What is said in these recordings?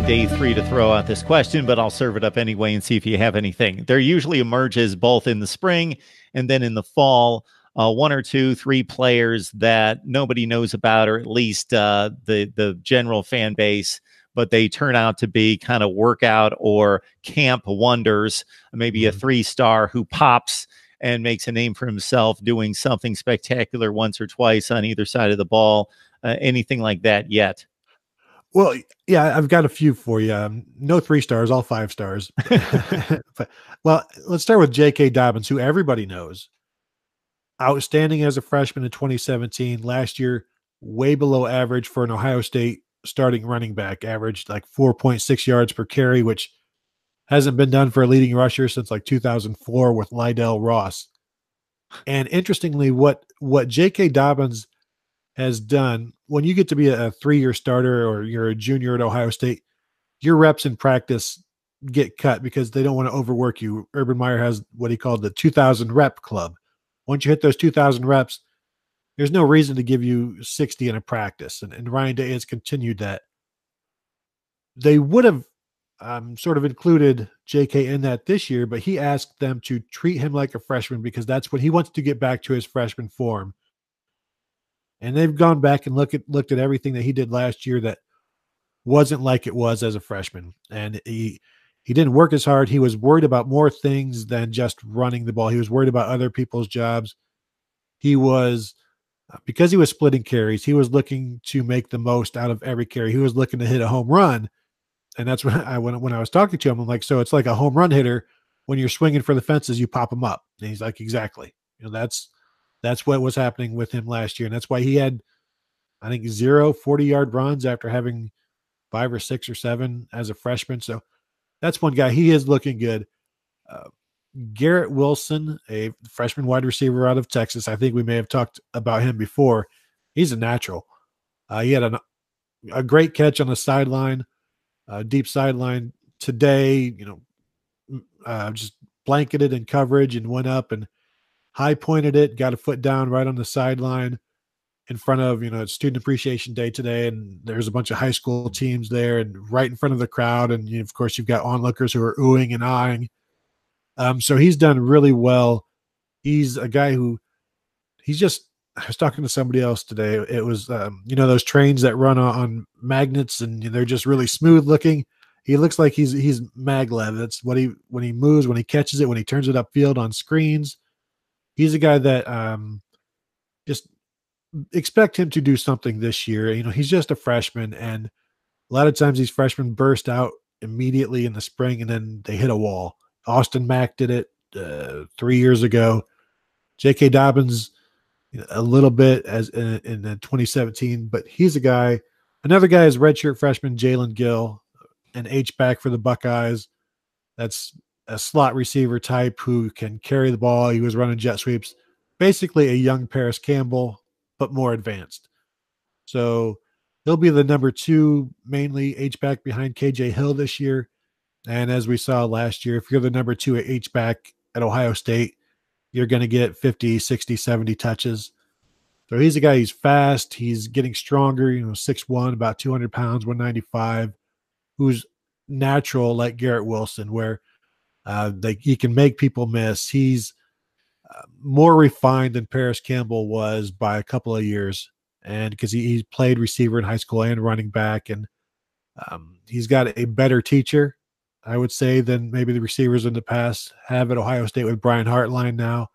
day 3 to throw out this question, but I'll serve it up anyway and see if you have anything. There usually emerges both in the spring and then in the fall, 1 or 2, 3 players that nobody knows about, or at least the general fan base, but they turn out to be kind of workout or camp wonders. Maybe a 3-star who pops and makes a name for himself doing something spectacular once or twice on either side of the ball. Anything like that yet? Well, yeah, I've got a few for you. No 3 stars, all 5 stars. But, well, let's start with J.K. Dobbins, who everybody knows. Outstanding as a freshman in 2017. Last year, way below average for an Ohio State starting running back. Averaged like 4.6 yards per carry, which hasn't been done for a leading rusher since like 2004 with Lydell Ross. And interestingly, what J.K. Dobbins has done, when you get to be a 3-year starter or you're a junior at Ohio State, your reps in practice get cut because they don't want to overwork you. Urban Meyer has what he called the 2,000 rep club. Once you hit those 2,000 reps, there's no reason to give you 60 in a practice. And Ryan Day has continued that. They would have sort of included JK in that this year, but he asked them to treat him like a freshman because that's what he wants to get back to his freshman form. And they've gone back and looked at everything that he did last year that wasn't like it was as a freshman. And he didn't work as hard. He was worried about more things than just running the ball. He was worried about other people's jobs. He was, because he was splitting carries, he was looking to make the most out of every carry. He was looking to hit a home run. And that's when I was talking to him, I'm like, so it's like a home run hitter. When you're swinging for the fences, you pop them up. And he's like, exactly. That's what was happening with him last year. And that's why he had, I think, 0 40-yard runs after having 5 or 6 or 7 as a freshman. So that's one guy. He is looking good. Garrett Wilson, a freshman wide receiver out of Texas. I think we may have talked about him before. He's a natural. He had a great catch on the sideline, deep sideline today, just blanketed in coverage and went up and high pointed it, got a foot down right on the sideline in front of, it's Student Appreciation Day today. And there's a bunch of high school teams there and right in front of the crowd. And of course you've got onlookers who are oohing and eyeing. So he's done really well. He's a guy who I was talking to somebody else today. It was, those trains that run on magnets and they're just really smooth looking. He looks like he's maglev. That's when he moves, when he catches it, when he turns it upfield on screens. He's a guy that just expect him to do something this year. He's just a freshman, and a lot of times these freshmen burst out immediately in the spring and then they hit a wall. Austin Mack did it 3 years ago. J.K. Dobbins a little bit as in 2017, but he's a guy. Another guy is redshirt freshman Jalen Gill, an H-back for the Buckeyes. That's a slot receiver type who can carry the ball. He was running jet sweeps, basically a young Paris Campbell, but more advanced. So he'll be the number 2, mainly H-back behind KJ Hill this year. And as we saw last year, if you're the number 2 H-back at Ohio State, you're going to get 50, 60, 70 touches. So he's a guy, he's fast. He's getting stronger, 6'1", about 200 pounds, 195, who's natural like Garrett Wilson, where he can make people miss. He's more refined than Paris Campbell was by a couple of years. And because he played receiver in high school and running back. And he's got a better teacher, I would say, than maybe the receivers in the past have at Ohio State with Brian Hartline now.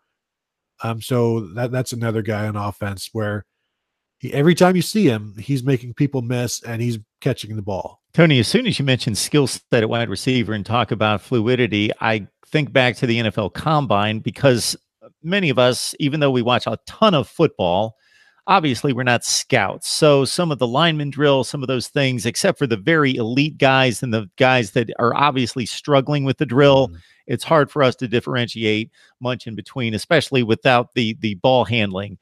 So that's another guy on offense where every time you see him, he's making people miss and he's catching the ball. Tony, as soon as you mention skill set at wide receiver and talk about fluidity, I think back to the NFL Combine, because many of us, even though we watch a ton of football, obviously we're not scouts. So some of the lineman drills, some of those things, except for the very elite guys and the guys that are obviously struggling with the drill, it's hard for us to differentiate much in between, especially without the ball handling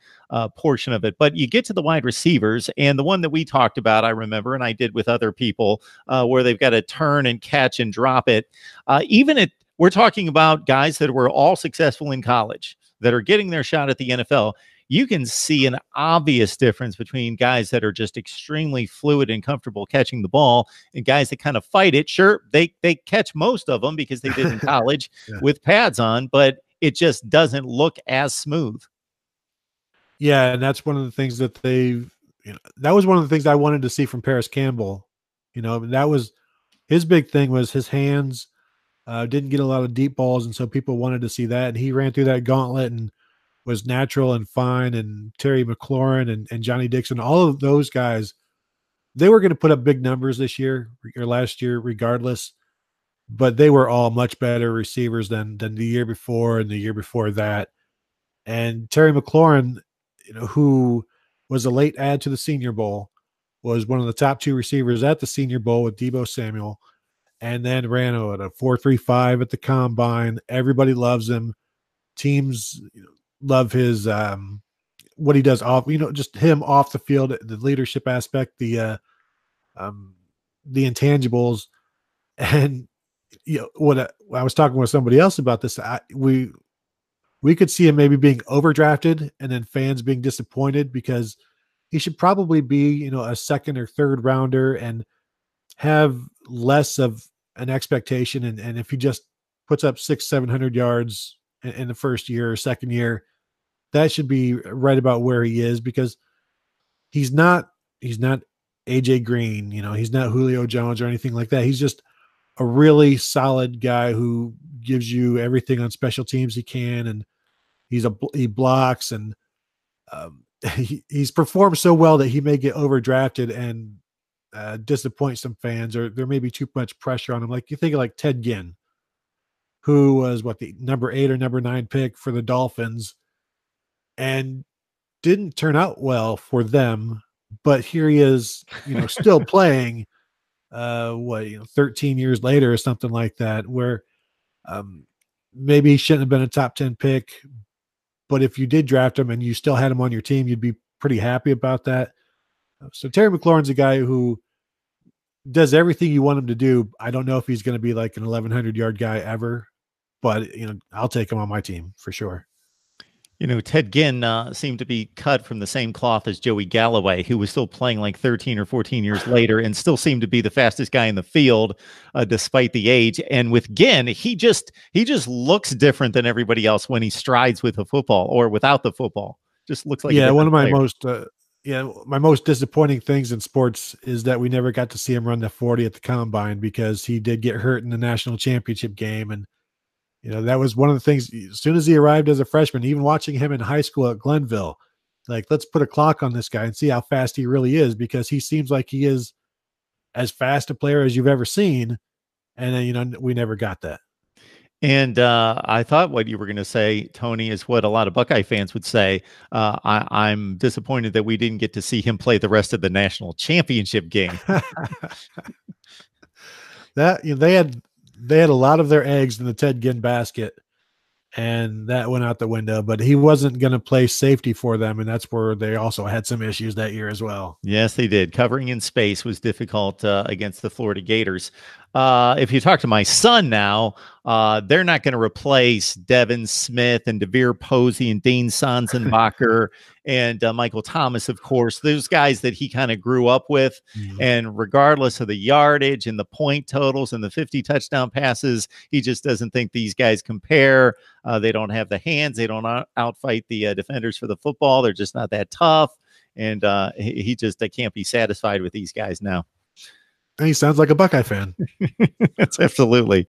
portion of it. But you get to the wide receivers, and the one that we talked about, I remember, and I did with other people, where they've got to turn and catch and drop it. We're talking about guys that were all successful in college that are getting their shot at the NFL. you can see an obvious difference between guys that are just extremely fluid and comfortable catching the ball and guys that kind of fight it. Sure, they catch most of them because they did in college Yeah. with pads on, but it just doesn't look as smooth. Yeah, and that's one of the things that that was one of the things I wanted to see from Paris Campbell. That was his big thing was his hands didn't get a lot of deep balls, and so people wanted to see that. And he ran through that gauntlet and was natural and fine. And Terry McLaurin and Johnny Dixon, all of those guys, they were going to put up big numbers this year or last year, regardless. But they were all much better receivers than the year before and the year before that. And Terry McLaurin, who was a late add to the Senior Bowl, was one of the top 2 receivers at the Senior Bowl with Deebo Samuel, and then ran at a 4.35 at the combine. Everybody loves him. Teams love his what he does off, just him off the field, the leadership aspect, the intangibles, and what I was talking with somebody else about this. We could see him maybe being overdrafted and then fans being disappointed because he should probably be, a second or third rounder and have less of an expectation. And if he just puts up 600-700 yards in the first year or second year, that should be right about where he is, because he's not AJ Green, he's not Julio Jones or anything like that. He's just a really solid guy who gives you everything on special teams he can. And he blocks, and he's performed so well that he may get overdrafted and disappoint some fans, or there may be too much pressure on him. Like you think of like Ted Ginn, who was the number 8 or number 9 pick for the Dolphins and didn't turn out well for them, but here he is, still playing 13 years later or something like that, where maybe he shouldn't have been a top 10 pick, but if you did draft him and you still had him on your team, you'd be pretty happy about that. So Terry McLaurin's a guy who does everything you want him to do. I don't know if he's going to be like an 1,100-yard guy ever, but I'll take him on my team for sure. Ted Ginn seemed to be cut from the same cloth as Joey Galloway, who was still playing like 13 or 14 years later and still seemed to be the fastest guy in the field, despite the age. And with Ginn, he just looks different than everybody else when he strides with the football or without the football. Just looks like one of my player. my most disappointing things in sports is that we never got to see him run the 40 at the combine, because he did get hurt in the national championship game. And that was one of the things, as soon as he arrived as a freshman, even watching him in high school at Glenville, like, let's put a clock on this guy and see how fast he really is, because he seems like he is as fast a player as you've ever seen. And then, we never got that. And I thought what you were going to say, Tony, is what a lot of Buckeye fans would say. I'm disappointed that we didn't get to see him play the rest of the national championship game. They had a lot of their eggs in the Ted Ginn basket, and that went out the window. But he wasn't going to play safety for them, and that's where they also had some issues that year as well. Yes, they did. Covering in space was difficult against the Florida Gators. If you talk to my son now, they're not going to replace Devin Smith and DeVere Posey and Dane Sonsenbacher and Michael Thomas, of course, those guys that he kind of grew up with. Mm-hmm. And regardless of the yardage and the point totals and the 50 touchdown passes, he just doesn't think these guys compare. They don't have the hands. They don't outfight the defenders for the football. They're just not that tough. And he just can't be satisfied with these guys now. He sounds like a Buckeye fan. That's absolutely.